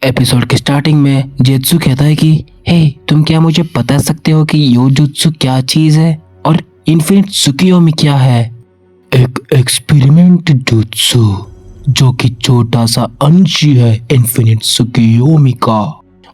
Episode के starting में जेत्सु कहता है कि हे तुम क्या मुझे बता सकते हो कि योजुत्सु क्या चीज है और इन्फिनिट सुकियोमी क्या है। एक एक्सपेरिमेंट जुत्सु जो कि छोटा सा अंश है इन्फिनिट सुकियोमी का।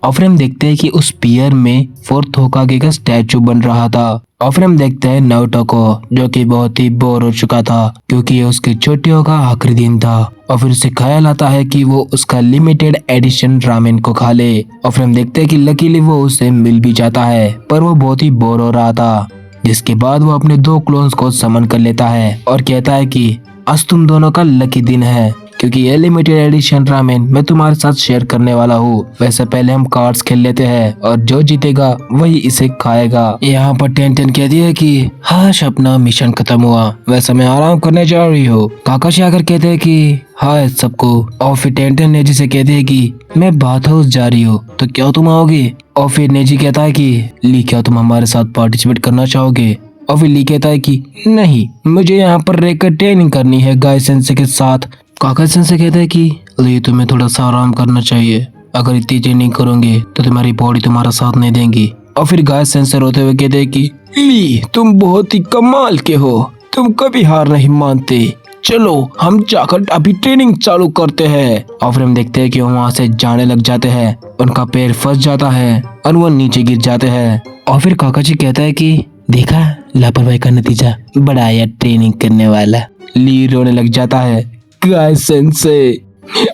और फिर हम देखते हैं कि उस पियर में फोर्थ होकागे का स्टैचू बन रहा था। और फिर हम देखते हैं नारुतो को जो कि बहुत ही बोर हो चुका था क्योंकि ये उसकी छुट्टियों का आखिरी दिन था। और फिर उसे ख्याल आता है कि वो उसका लिमिटेड एडिशन रामेन को खा ले। और फिर हम देखते हैं कि लकीली वो उसे मिल भी जाता है पर वो बहुत ही बोर हो रहा था। जिसके बाद वो अपने 2 क्लोन्स को समन कर लेता है और कहता है कि आज तुम दोनों का लकी दिन है क्योंकि ये लिमिटेड एडिशन रामेन मैं तुम्हारे साथ शेयर करने वाला हूँ। वैसे पहले हम कार्ड्स खेल लेते हैं और जो जीतेगा वही इसे खाएगा। यहाँ पर टेंटेन कहती है कि हाश अपना मिशन खत्म हुआ, वैसे मैं आराम करने जा रही हूँ। काकाशी आकर कहते हैं कि हाय सबको। और फिर टेंटेन नेजी से कहते हैं कि मैं बाथ हाउस जा रही हूँ तो क्या तुम आओगे। और फिर नेजी कहता है कि ली क्या तुम हमारे साथ पार्टिसिपेट करना चाहोगे। और फिर ली कहता है कि नहीं, मुझे यहाँ पर रहकर ट्रेनिंग करनी है गाय सेंसे के साथ। काका सेंसे कहता है कि ली तुम्हें थोड़ा सा आराम करना चाहिए, अगर इतनी ट्रेनिंग करोगे तो तुम्हारी बॉडी तुम्हारा साथ नहीं देंगी। और फिर गाय सेंसे रोते हुए कहते हैं कि ली तुम बहुत ही कमाल के हो, तुम कभी हार नहीं मानते, चलो हम जाकर अभी ट्रेनिंग चालू करते हैं। और फिर हम देखते हैं कि वो वहाँ से जाने लग जाते हैं, उनका पैर फंस जाता है और वो नीचे गिर जाते हैं। और फिर काकाजी कहता है कि देखा लापरवाही का नतीजा, बड़ा आया ट्रेनिंग करने वाला। ली रोने लग जाता है गाय सेंसे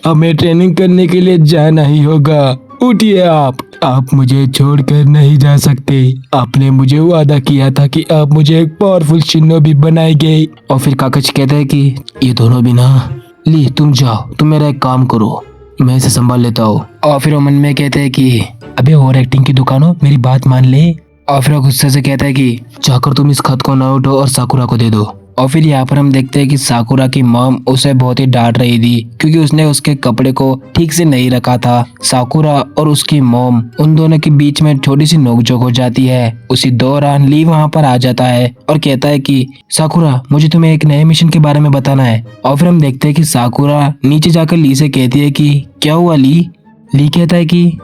हमें ट्रेनिंग करने के लिए जाना ही होगा, उठिए आप मुझे छोड़कर नहीं जा सकते। आपने मुझे वादा किया था कि आप मुझे एक पावरफुल शिनोबी बनाएंगे। और फिर काकाजी कहता है कि ये दोनों भी ना, ली तुम जाओ, तुम मेरा एक काम करो, मैं इसे संभाल लेता हूँ। और फिर वो मन में कहते हैं कि अबे ओवर एक्टिंग की दुकान हो, मेरी बात मान ले। और फिर वो गुस्से से कहता है कि जाकर तुम इस खत को नारुतो और साकुरा को दे दो। और फिर यहाँ पर हम देखते हैं कि साकुरा की मॉम उसे बहुत ही डांट रही थी क्योंकि उसने उसके कपड़े को ठीक से नहीं रखा था। साकुरा और उसकी मॉम उन दोनों के बीच में छोटी सी नोकझोंक हो जाती है। उसी दौरान ली वहाँ पर आ जाता है और कहता है कि साकुरा मुझे तुम्हें एक नए मिशन के बारे में बताना है। और फिर हम देखते हैं कि साकुरा नीचे जाकर ली से कहती है कि क्या हुआ ली। ली कहता है कि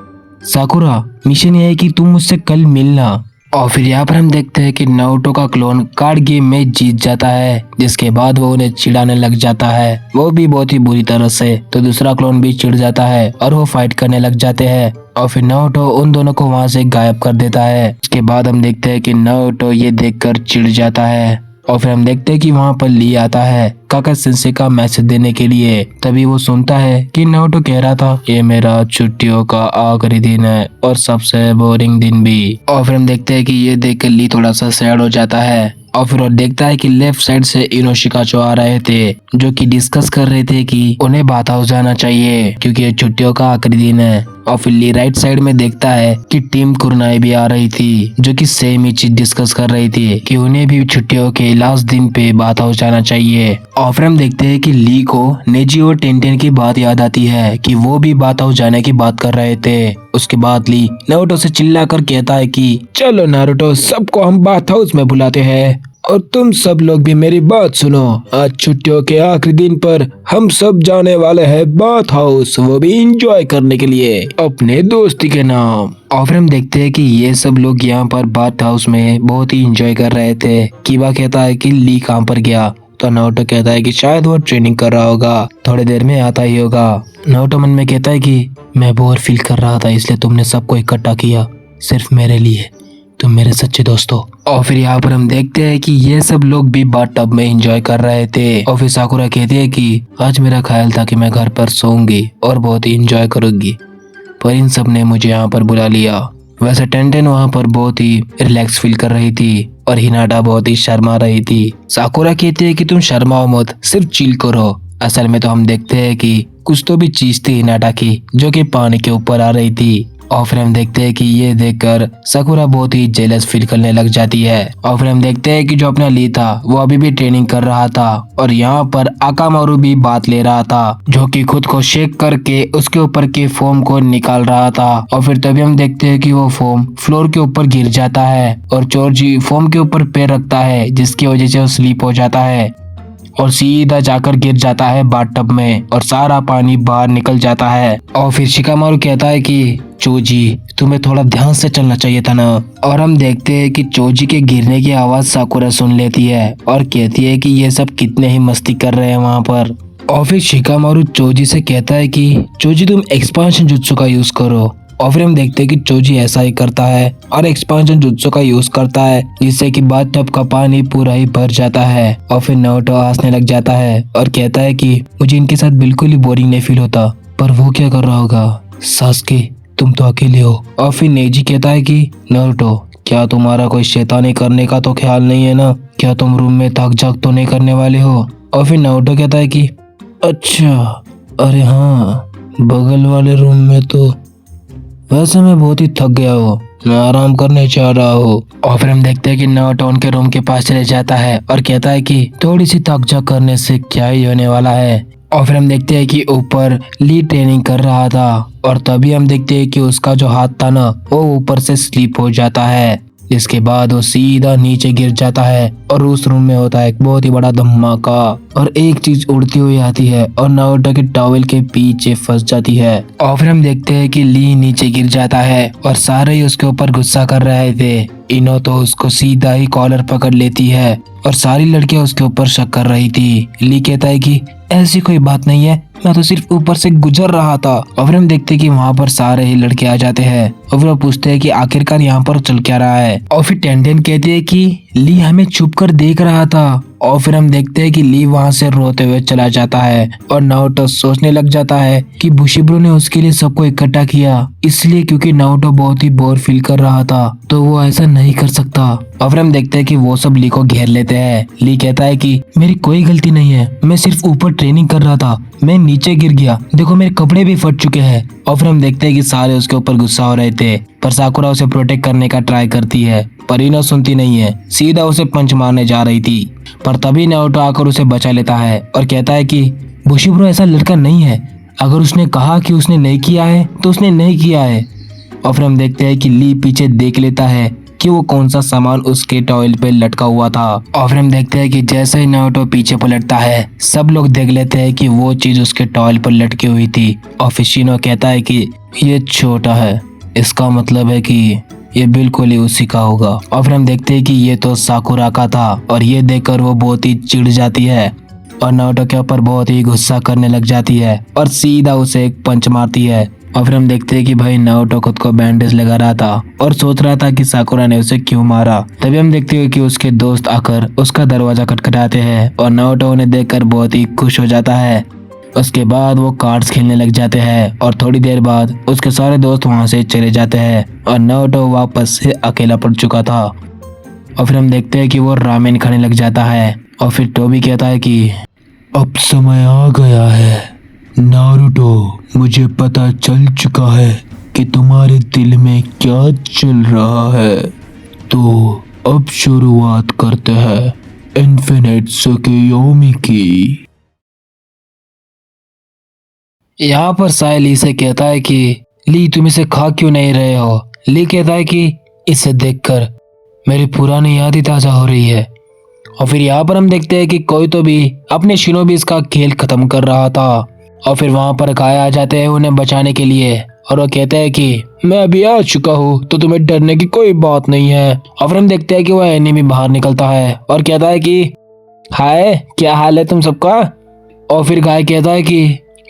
साकुरा मिशन ये है कि तुम मुझसे कल मिलना। और फिर यहाँ पर हम देखते हैं कि नारुतो का क्लोन कार्ड गेम में जीत जाता है, जिसके बाद वो उन्हें चिढ़ाने लग जाता है, वो भी बहुत ही बुरी तरह से। तो दूसरा क्लोन भी चिढ़ जाता है और वो फाइट करने लग जाते हैं। और फिर नारुतो उन दोनों को वहाँ से गायब कर देता है। उसके बाद हम देखते हैं कि नारुतो ये देखकर चिढ़ जाता है। और फिर हम देखते हैं कि वहाँ पर ली आता है काका सेंसे का मैसेज देने के लिए। तभी वो सुनता है कि नारुतो कह रहा था ये मेरा छुट्टियों का आखिरी दिन है और सबसे बोरिंग दिन भी। और फिर हम देखते हैं कि ये देखकर ली थोड़ा सा सैड हो जाता है। और फिर वो देखता है कि लेफ्ट साइड से इनोशिकाचो आ रहे थे जो कि डिस्कस कर रहे थे कि उन्हें बाथ हाउस जाना चाहिए क्योंकि ये छुट्टियों का आखिरी दिन है। और फिर ली राइट साइड में देखता है कि टीम कुरनाई भी आ रही थी जो कि सेम ही चीज डिस्कस कर रही थी कि उन्हें भी छुट्टियों के लास्ट दिन पे बाथ हाउस जाना चाहिए। और फिर हम देखते हैं कि ली को नेजी और टेंटेन की बात याद आती है कि वो भी बाथ हाउस जाने की बात कर रहे थे। उसके बाद ली नारुतो से चिल्लाकर कहता है कि चलो नारुतो सबको हम बाथ हाउस में बुलाते हैं और तुम सब लोग भी मेरी बात सुनो, आज छुट्टियों के आखिरी दिन पर हम सब जाने वाले हैं बाथ हाउस, वो भी एंजॉय करने के लिए अपने दोस्ती के नाम। और फिर हम देखते हैं कि ये सब लोग यहाँ पर बाथ हाउस में बहुत ही एंजॉय कर रहे थे। कीबा कहता है कि ली कहाँ पर गया, तो नारुतो कहता है कि शायद वो ट्रेनिंग कर रहा होगा, थोड़ी देर में आता ही होगा। नारुतो मन में कहता है कि मैं बोर फील कर रहा था इसलिए तुमने सबको इकट्ठा किया सिर्फ मेरे लिए, तुम मेरे सच्चे दोस्तों। और फिर यहाँ पर हम देखते हैं कि ये सब लोग भी बाथ टब में एंजॉय कर रहे थे। और फिर साकुरा कहती है कि आज मेरा ख्याल था कि मैं घर पर सोऊंगी और बहुत ही एंजॉय करूंगी, पर इन सब ने मुझे यहाँ पर बुला लिया। वैसे टेंटेन वहाँ पर बहुत ही रिलैक्स फील कर रही थी और हिनाटा बहुत ही शर्मा रही थी। साकुरा कहती है कि तुम शर्माओ मत, सिर्फ चिल करो। असल में तो हम देखते हैं कि कुछ तो भी चीज थी हिनाटा की जो कि पानी के ऊपर आ रही थी। और फिर हम देखते हैं कि ये देखकर साकुरा बहुत ही जेलस फील करने लग जाती है। और फिर हम देखते हैं कि जो अपना ली था वो अभी भी ट्रेनिंग कर रहा था और यहाँ पर आकामारू भी बात ले रहा था जो कि खुद को शेक करके उसके ऊपर के फोम को निकाल रहा था। और फिर तभी हम देखते हैं कि वो फोम फ्लोर के ऊपर गिर जाता है और चोरजी फोम के ऊपर पैर रखता है जिसकी वजह से वो स्लीप हो जाता है। और सीधा जाकर गिर जाता है बाथटब में और सारा पानी बाहर निकल जाता है। और फिर शिकामारू कहता है कि चोजी तुम्हें थोड़ा ध्यान से चलना चाहिए था ना। और हम देखते हैं कि चोजी के गिरने की आवाज साकुरा सुन लेती है और कहती है कि ये सब कितने ही मस्ती कर रहे हैं वहाँ पर। और फिर शिकामारू चोजी से कहता है कि चोजी तुम एक्सपांशन जुत्सु का यूज करो। और फिर हम देखते हैं कि चोजी ऐसा ही करता है और एक्सपांशन जुत्सु का यूज करता है, जिससे कि बाथटब का पानी पूरा ही भर जाता है। और फिर नारुतो हंसने लग जाता है और कहता है कि मुझे इनके साथ बिल्कुल ही बोरिंग नहीं फील होता, पर वो क्या कर रहा होगा? सास्के तुम तो अकेले हो। और फिर नेजी कहता है कि नारुतो क्या तुम्हारा कोई शैतानी करने का तो ख्याल नहीं है ना? क्या तुम रूम में थक जाग तो नहीं करने वाले हो? और फिर नारुतो कहता है कि अच्छा, अरे हाँ, बगल वाले रूम में तो वैसे मैं बहुत ही थक गया हूँ, मैं आराम करने चाह रहा हूँ। और फिर हम देखते हैं कि नारुतो उनके रूम के पास चले जाता है और कहता है कि थोड़ी सी थक जाग करने से क्या ही होने वाला है। और फिर हम देखते हैं कि ऊपर ली ट्रेनिंग कर रहा था और तभी हम देखते हैं कि उसका जो हाथ था ना वो ऊपर से स्लिप हो जाता है, जिसके बाद वो सीधा नीचे गिर जाता है और उस रूम में होता है एक बहुत ही बड़ा धमाका और एक चीज उड़ती हुई आती है और नारुतो के टॉवेल के पीछे फंस जाती है। और फिर हम देखते हैं कि ली नीचे गिर जाता है और सारे ही उसके ऊपर गुस्सा कर रहे थे। इनो तो उसको सीधा ही कॉलर पकड़ लेती है और सारी लड़कियां उसके ऊपर शक कर रही थी। ली कहता है कि ऐसी कोई बात नहीं है, मैं तो सिर्फ ऊपर से गुजर रहा था। और फिर हम देखते हैं कि वहाँ पर सारे ही लड़के आ जाते हैं और फिर वो पूछते हैं कि आखिरकार यहाँ पर चल क्या रहा है। और फिर टेंटेन कहती है कि ली हमें छुप कर देख रहा था। और फिर हम देखते हैं कि ली वहाँ से रोते हुए चला जाता है और नारुतो सोचने लग जाता है कि बुशिब्रो ने उसके लिए सबको इकट्ठा किया इसलिए क्योंकि नारुतो बहुत ही बोर फील कर रहा था, तो वो ऐसा नहीं कर सकता। और फिर हम देखते हैं कि वो सब ली को घेर लेते हैं। ली कहता है कि मेरी कोई गलती नहीं है, मैं सिर्फ ऊपर ट्रेनिंग कर रहा था, मैं नीचे गिर गया, देखो मेरे कपड़े भी फट चुके हैं। और फिर हम देखते हैं कि सारे उसके ऊपर गुस्सा हो रहे थे, पर साकुरा उसे प्रोटेक्ट करने का ट्राई करती है, पर इनो सुनती नहीं है, सीधा उसे पंच मारने जा रही थी। पर तभी नारुतो आकर उसे बचा लेता है और कहता है कि बुशिब्रो ऐसा लड़का नहीं है, अगर उसने कहा कि उसने नहीं किया है तो उसने नहीं किया है। और फिर हम देखते हैं कि ली पीछे देख लेता है कि वो कौन सा सामान उसके टॉवेल पे लटका हुआ था। और फिर हम देखते हैं कि जैसे ही नारुतो पीछे पलटता है सब लोग देख लेते हैं कि वो चीज उसके टॉवेल पर लटकी हुई थी। और फिर शिनो कहता है कि ये छोटा है, इसका मतलब है कि ये बिल्कुल ही उसी का होगा। और फिर हम देखते हैं कि ये तो साकुरा का था और ये देखकर वो बहुत ही चिढ़ जाती है और नारुतो के ऊपर बहुत ही गुस्सा करने लग जाती है और सीधा उसे एक पंच मारती है। और फिर हम देखते हैं कि भाई नारुतो खुद को बैंडेज लगा रहा था और सोच रहा था कि साकुरा ने उसे क्यों मारा। तभी हम देखते हैं कि उसके दोस्त आकर उसका दरवाजा खटखटाते हैं और नारुतो उन्हें देखकर बहुत ही खुश हो जाता है। उसके बाद वो कार्ड्स खेलने लग जाते हैं और थोड़ी देर बाद उसके सारे दोस्त वहां से चले जाते हैं और नारुतो वापस से अकेला पड़ चुका था। और फिर हम देखते हैं कि वो रामेन खाने लग जाता है और फिर टोबी कहता है कि अब समय आ गया है नारुतो, मुझे पता चल चुका है कि तुम्हारे दिल में क्या चल रहा है, तो अब शुरुआत करते हैं इन्फिनिट सुकियोमी की। यहाँ पर साय ली से कहता है कि ली तुम इसे खा क्यों नहीं रहे हो। ली कहता है कि इसे देखकर मेरी पुरानी यादें ताजा हो रही है। और फिर यहाँ पर हम देखते हैं कि कोई तो भी अपने शिनोबीज का खेल खत्म कर रहा था और फिर वहां पर काय आ जाते हैं उन्हें बचाने के लिए और वो कहते हैं कि मैं अभी आ चुका हूँ तो तुम्हें डरने की कोई बात नहीं है। और फिर हम देखते हैं कि वह एनिमी बाहर निकलता है और कहता है कि हाय क्या हाल है तुम सबका। और फिर गाय कहता है कि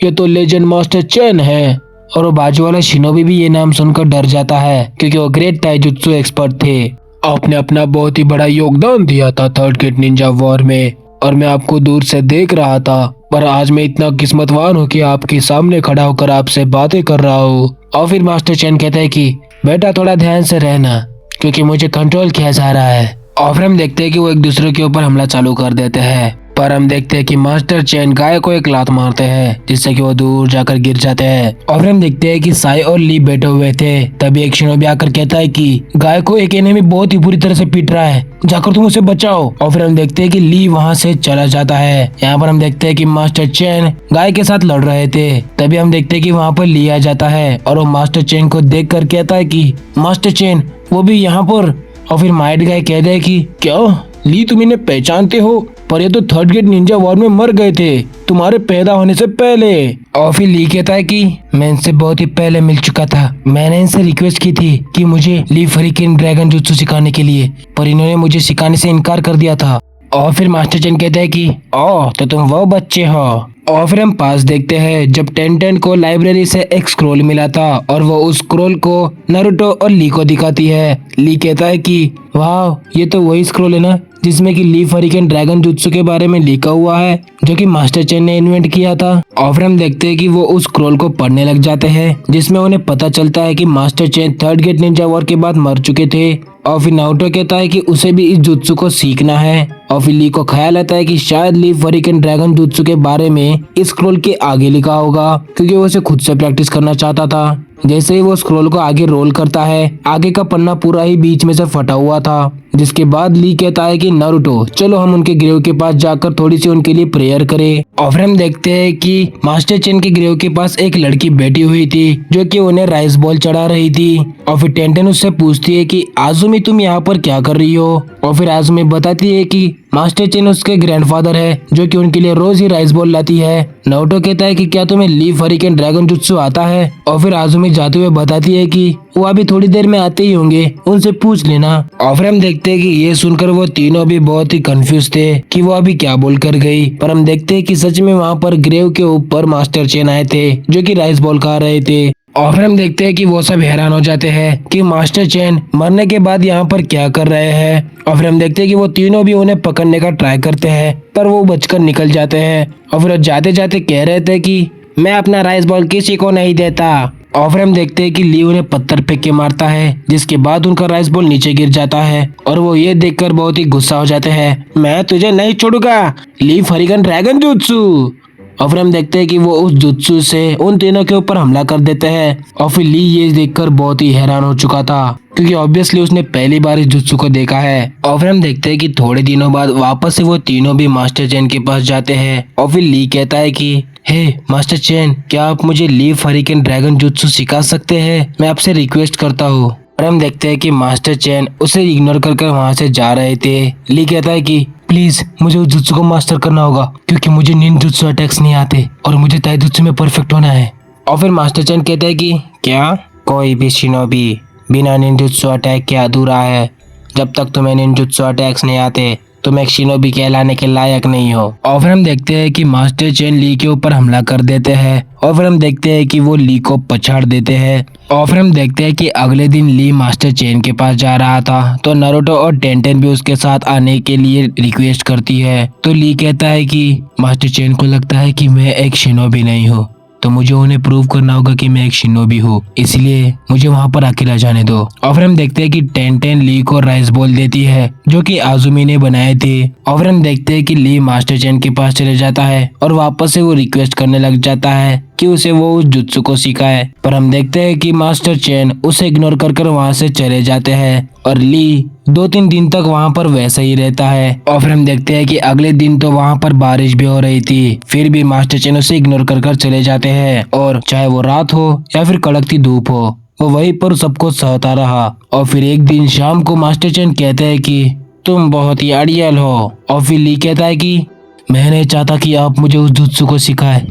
ये तो लेजेंड मास्टर चेन है। और वो बाजू वाला शिनोबी भी ये नाम सुनकर डर जाता है क्योंकि वो ग्रेट टाइजुत्सु एक्सपर्ट थे। आपने अपना बहुत ही बड़ा योगदान दिया था थर्ड गेट निंजा वॉर में और मैं आपको दूर से देख रहा था, पर आज मैं इतना किस्मतवान हूँ कि आपके सामने खड़ा होकर आपसे बातें कर रहा हूँ। और फिर मास्टर चेन कहता है कि बेटा थोड़ा ध्यान से रहना क्योंकि मुझे कंट्रोल किया जा रहा है। और फिर हम देखते हैं कि वो एक दूसरे के ऊपर हमला चालू कर देते हैं, पर हम देखते हैं कि मास्टर चेन गाय को एक लात मारते हैं जिससे कि वो दूर जाकर गिर जाते हैं। और फिर हम देखते हैं कि साई और ली बैठे हुए थे, तभी एक शिनोबी आकर कहता है कि गाय को एक एनिमी बहुत ही बुरी तरह से पीट रहा है, जाकर तुम उसे बचाओ। और फिर हम देखते हैं कि ली वहाँ से चला जाता है। यहाँ पर हम देखते हैं कि मास्टर चेन गाय के साथ लड़ रहे थे, तभी हम देखते हैं कि वहाँ पर ली आ जाता है और वो मास्टर चेन को देख कर कहता है कि मास्टर चेन वो भी यहाँ पर। और फिर माइट गाय कहते हैं कि क्यों ली तुम इन्हें पहचानते हो? पर ये तो थर्ड ग्रेड निंजा वॉर में मर गए थे तुम्हारे पैदा होने से पहले। और फिर ली कहता है कि मैं इनसे बहुत ही पहले मिल चुका था। मैंने इनसे रिक्वेस्ट की थी कि मुझे लीफ हरिकेन ड्रैगन जुत्सु सिखाने के लिए, पर इन्होंने मुझे सिखाने से इनकार कर दिया था। और फिर मास्टर चेन कहते हैं कि ओह तो तुम वो बच्चे हो। और फिर हम पास देखते हैं जब टेंटेन को लाइब्रेरी से एक स्क्रोल मिला था और वो उस स्क्रोल को नारुतो और ली को दिखाती है। ली कहता है कि वाह ये तो वही स्क्रोल है ना जिसमें कि लीफ हरिकेन ड्रैगन जुत्सु के बारे में लिखा हुआ है जो कि मास्टर चेन ने इन्वेंट किया था। और फिर हम देखते हैं कि वो उस स्क्रोल को पढ़ने लग जाते हैं जिसमें उन्हें पता चलता है कि master chain third grade Ninja war के बाद मर चुके थे। और फिर नारुतो कहता है कि उसे भी इस जुत्सु को सीखना है। और फिर ली को ख्याल आता है कि शायद लीफ हरिकेन ड्रैगन जुत्सु के बारे में इस स्क्रोल के आगे लिखा होगा, क्योंकि वो उसे खुद से प्रैक्टिस करना चाहता था। जैसे ही वो स्क्रोल को आगे रोल करता है, आगे का पन्ना पूरा ही बीच में से फटा हुआ था। जिसके बाद ली कहता है कि नारुतो चलो हम उनके ग्रेव के पास जाकर थोड़ी सी उनके लिए प्रेयर करें। और फिर हम देखते हैं कि मास्टर चेन के ग्रेव के पास एक लड़की बैठी हुई थी जो कि उन्हें राइस बॉल चढ़ा रही थी। और फिर टेंटेन उससे पूछती है कि आजुमी तुम यहाँ पर क्या कर रही हो? और फिर आजुमी बताती है कि मास्टर चेन उसके ग्रैंडफादर है जो कि उनके लिए रोज ही राइस बॉल लाती है। नारुतो कहता है कि क्या तुम्हें लीफ हरिकेन ड्रैगन जुत्सु आता है? और फिर आजुमी जाते हुए बताती है कि वो अभी थोड़ी देर में आते ही होंगे, उनसे पूछ लेना। और फिर हम देखते हैं कि ये सुनकर वो तीनों भी बहुत ही कंफ्यूज थे कि वो अभी क्या बोल कर गई। पर हम देखते हैं कि सच में वहाँ पर ग्रेव के ऊपर मास्टर चेन आए थे जो कि राइस बॉल खा रहे थे। और फिर हम देखते हैं कि वो सब हैरान हो जाते हैं कि मास्टर चेन मरने के बाद यहाँ पर क्या कर रहे हैं। और फिर हम देखते हैं कि वो तीनों भी उन्हें पकड़ने का ट्राई करते हैं पर वो बचकर निकल जाते हैं। और फिर जाते जाते कह रहे थे कि मैं अपना राइस बॉल किसी को नहीं देता। और फिर हम देखते हैं कि ली उन्हें पत्थर फेंक के मारता है जिसके बाद उनका राइस बॉल नीचे गिर जाता है और वो ये देखकर बहुत ही गुस्सा हो जाते हैं। मैं तुझे नहीं छोड़ूंगा लीफ हरिकेन ड्रैगन जुत्सु। और फिर हम देखते हैं कि वो उस जुत्सु से उन तीनों के ऊपर हमला कर देते हैं। और फिर ली ये देखकर बहुत ही हैरान हो चुका था क्योंकि ऑब्वियसली उसने पहली बार इस जुत्सु को देखा है। और फिर हम देखते हैं कि थोड़े दिनों बाद वापस से वो तीनों भी मास्टर चेन के पास जाते हैं। और फिर ली कहता है कि हे मास्टर चेन क्या आप मुझे लीफ हरिकेन ड्रैगन जुत्सु सिखा सकते हैं? मैं आपसे रिक्वेस्ट करता हूँ। और हम देखते हैं कि मास्टर चेन उसे इग्नोर कर वहाँ से जा रहे थे। ली कहता है कि प्लीज मुझे उस जुत्सु को मास्टर करना होगा क्योंकि मुझे निंजुत्सु अटैक्स नहीं आते और मुझे ताइजुत्सु में परफेक्ट होना है। और फिर मास्टर चेन कहता है कि क्या कोई भी शिनोबी बिना निंजुत्सु अटैक के अधूरा है। जब तक तुम्हें निंजुत्सु अटैक्स नहीं आते तुम एक शिनोबी कहलाने के लायक नहीं हो। और फिर हम देखते हैं कि मास्टर चेन ली के ऊपर हमला कर देते हैं। और फिर हम देखते हैं कि वो ली को पछाड़ देते हैं। और फिर हम देखते हैं कि अगले दिन ली मास्टर चेन के पास जा रहा था तो नारुतो और टेंटेन भी उसके साथ आने के लिए रिक्वेस्ट करती है। तो ली कहता है कि मास्टर चेन को लगता है कि मैं एक शिनोबी नहीं हूँ तो मुझे उन्हें प्रूव करना होगा कि मैं एक शिनोबी हूँ, इसलिए मुझे वहाँ पर अकेला जाने दो। और फिर हम देखते हैं कि टेंटेन ली को राइस बॉल देती है जो कि आजुमी ने बनाए थे। और फिर हम देखते हैं कि ली मास्टर चेन के पास चले जाता है और वापस से वो रिक्वेस्ट करने लग जाता है कि उसे वो उस जुत्सु को सिखाए। पर हम देखते हैं कि मास्टर चेन उसे इग्नोर कर वहाँ से चले जाते हैं और ली 2-3 दिन तक वहाँ पर वैसा ही रहता है। और फिर हम देखते हैं कि अगले दिन तो वहाँ पर बारिश भी हो रही थी, फिर भी मास्टर चेन उसे इग्नोर कर चले जाते हैं और चाहे वो रात हो या फिर कड़कती धूप हो वो वहीं पर सबको सहता रहा। और फिर एक दिन शाम को मास्टर चेन कहते हैं कि तुम बहुत ही अड़ियल हो। और फिर ली कहता है कि मैं नहीं चाहता कि आप मुझे उस जुत्सु को सिखाए,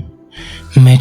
मैं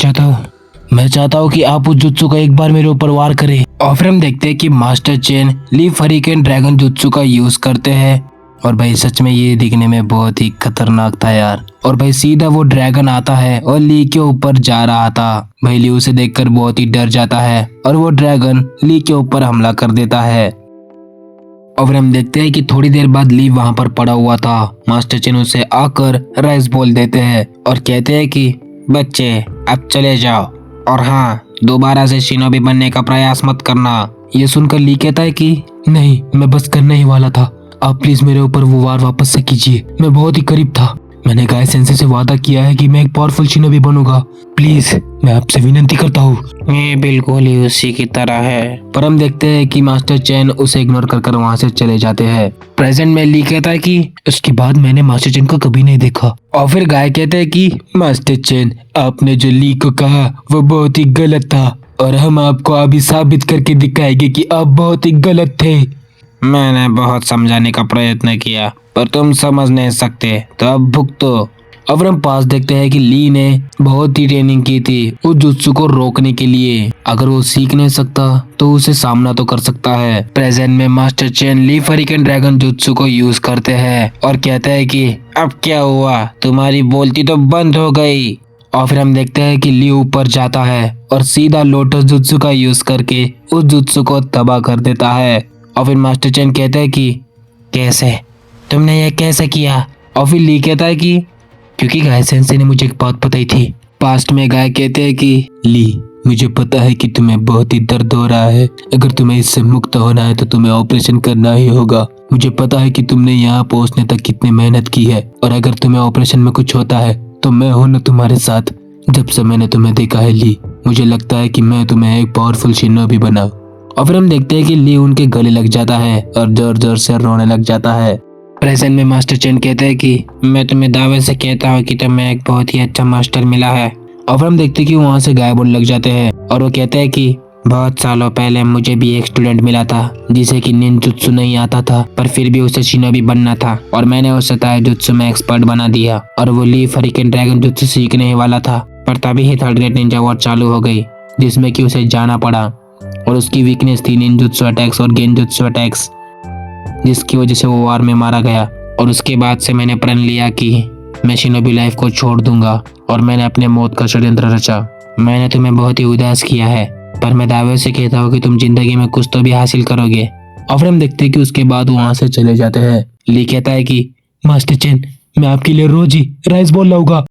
चाहता हूँ कि आप उस जुत्सु का एक बार मेरे ऊपर वार करें। और फिर हम देखते हैं कि master chain leaf hurricane dragon jutsu का यूज करते हैं और भाई सच में ये दिखने में बहुत ही खतरनाक था यार। और भाई सीधा वो ड्रैगन आता है और ली के ऊपर जा रहा था। भाई ली उसे देखकर बहुत ही डर जाता है और वो ड्रैगन ली के ऊपर हमला कर देता है। और फिर हम देखते हैं कि थोड़ी देर बाद ली वहाँ पर पड़ा हुआ था। मास्टर चेन उसे आकर राइस बॉल देते हैं और कहते हैं कि बच्चे अब चले जाओ और हाँ दोबारा से शिनोबी बनने का प्रयास मत करना। ये सुनकर ली कहता है कि नहीं मैं बस करने ही वाला था, आप प्लीज मेरे ऊपर वो वार वापस से कीजिए, मैं बहुत ही करीब था। मैंने गाय सेंसे से वादा किया है कि मैं एक पावरफुल शिनोबी बनूंगा, प्लीज मैं आपसे विनती करता हूँ। ये बिल्कुल ही उसी की तरह है। पर हम देखते हैं कि मास्टर चेन उसे इग्नोर कर वहाँ से चले जाते हैं। प्रेजेंट में ली कहता है कि उसके बाद मैंने मास्टर चेन को कभी नहीं देखा। और फिर गाय कहते हैं कि मास्टर चेन आपने जो ली को कहा वो बहुत ही गलत था और हम आपको अभी साबित करके दिखाएंगे कि आप बहुत ही गलत थे। मैंने बहुत समझाने का प्रयत्न किया पर तुम समझ नहीं सकते, तो अब भुगतो। और फिर हम पास देखते हैं कि ली ने बहुत ही ट्रेनिंग की थी उस जुत्सु को रोकने के लिए। अगर वो सीख नहीं सकता तो उसे सामना तो कर सकता है। प्रेजेंट में मास्टर चेन ली फरिकन ड्रैगन जुत्सु को यूज करते हैं और कहते हैं कि अब क्या हुआ, तुम्हारी बोलती तो बंद हो गई। और फिर हम देखते हैं कि ली ऊपर जाता है और सीधा लोटस जुत्सु का यूज करके उस जुत्सु को तबाह कर देता है। और फिर मास्टर चेन कहते हैं कि कैसे, तुमने ये कैसे किया? और फिर ली कहता है कि क्योंकि गाय सेंसे ने मुझे एक बात बताई थी। पास्ट में गाय कहते हैं कि ली, मुझे पता है कि तुम्हें बहुत ही दर्द हो रहा है। अगर तुम्हें इससे मुक्त होना है तो तुम्हें ऑपरेशन करना ही होगा। मुझे पता है कि तुमने यहाँ पहुँचने तक कितनी मेहनत की है, और अगर तुम्हें ऑपरेशन में कुछ होता है तो मैं हूं ना तुम्हारे साथ। जब से मैंने तुम्हें देखा है ली, मुझे लगता है कि मैं तुम्हें एक पावरफुल शिनोबी बनाऊं। और फिर हम देखते हैं कि ली उनके गले लग जाता है और जोर जोर से रोने लग जाता है। प्रेजेंट में मास्टर चेन कहते हैं कि मैं तुम्हें दावे से कहता हूँ कि तुम्हें एक बहुत ही अच्छा मास्टर मिला है। और फिर हम देखते हैं कि वहाँ से गायब होने लग जाते हैं और वो कहते हैं कि बहुत सालों पहले मुझे भी एक स्टूडेंट मिला था जिसे कि निंजुत्सु नहीं आता था, पर फिर भी उसे शिनोबी बनना था, और मैंने उसे ताइजुत्सु में एक्सपर्ट बना दिया। और वो ली फरिकन ड्रैगन जुत्सु सीखने ही वाला था, पर तभी ही थर्ड ग्रेड निंजा वॉर चालू हो गई जिसमें कि उसे जाना पड़ा। और उसकी वीकनेस थी निंजुत्सु अटैक्स और गेंजुत्सु अटैक्स, जिसकी वजह से वो वार में मारा गया। और उसके बाद से मैंने प्रण लिया कि मैं शिनोबी लाइफ को छोड़ दूंगा, और मैंने अपने मौत का षड्यंत्र रचा। मैंने तुम्हें बहुत ही उदास किया है, पर मैं दावे से कहता हूँ कि तुम जिंदगी में कुछ तो भी हासिल करोगे। और फिर हम देखते हैं कि उसके बाद वहां से चले जाते हैं। ली कहता है कि मास्टर चेन, मैं आपके लिए रोज ही राइस बॉल लाऊंगा।